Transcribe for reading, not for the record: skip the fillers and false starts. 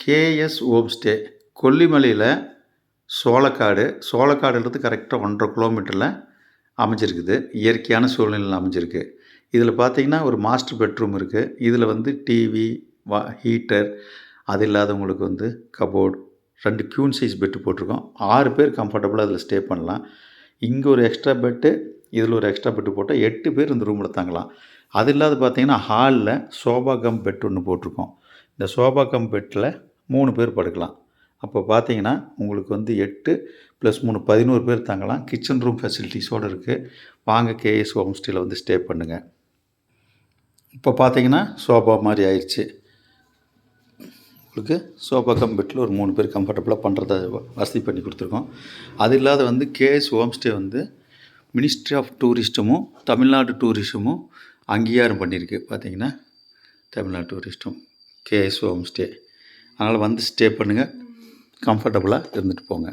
KS home stay கொல்லிமலையில் சோளக்காடுன்றது கரெக்டாக 1.5 கிலோமீட்டரில் அமைஞ்சிருக்குது. இயற்கையான சூழ்நிலையில் அமைஞ்சிருக்கு. இதில் பார்த்தீங்கன்னா ஒரு மாஸ்டர் பெட்ரூம் இருக்குது. இதில் வந்து டிவி, ஹீட்டர், அது இல்லாதவங்களுக்கு வந்து கபோர்டு, 2 க்யூன் சைஸ் பெட்டு போட்டிருக்கோம். 6 பேர் கம்ஃபர்டபுளாக அதில் ஸ்டே பண்ணலாம். இங்கே ஒரு எக்ஸ்ட்ரா பெட்டு, இதில் ஒரு எக்ஸ்ட்ரா பெட்டு போட்டால் 8 பேர் இந்த ரூமில் தங்கலாம். அது இல்லாத பார்த்தீங்கன்னா ஹாலில் சோபா கம் பெட் ஒன்று போட்டிருக்கோம். இந்த சோபா கம் பெட்டில் 3 பேர் படுக்கலாம். அப்போ பார்த்தீங்கன்னா உங்களுக்கு வந்து 8 + 3 11 பேர் தங்கலாம். கிச்சன் ரூம் ஃபெசிலிட்டிஸோடு இருக்குது. வாங்க கேஎஸ் ஹோம் ஸ்டேயில் வந்து ஸ்டே பண்ணுங்கள். இப்போ பார்த்தீங்கன்னா சோபா மாதிரி ஆயிடுச்சு. உங்களுக்கு சோபா கம் பெட்டில் ஒரு 3 பேர் கம்ஃபர்டபுளாக பண்ணுறத வசதி பண்ணி கொடுத்துருக்கோம். அது இல்லாத வந்து கேஎஸ் ஹோம் ஸ்டே வந்து மினிஸ்ட்ரி ஆஃப் டூரிஸ்டமும் தமிழ்நாடு டூரிசமும் அங்கீகாரம் பண்ணியிருக்கு. பார்த்தீங்கன்னா தமிழ்நாடு டூரிஸ்டம் கேஎஸ் ஹோம் ஸ்டே. அதனால் வந்து ஸ்டே பண்ணுங்கள், கம்ஃபர்டபுளாக இருந்துட்டு போங்க.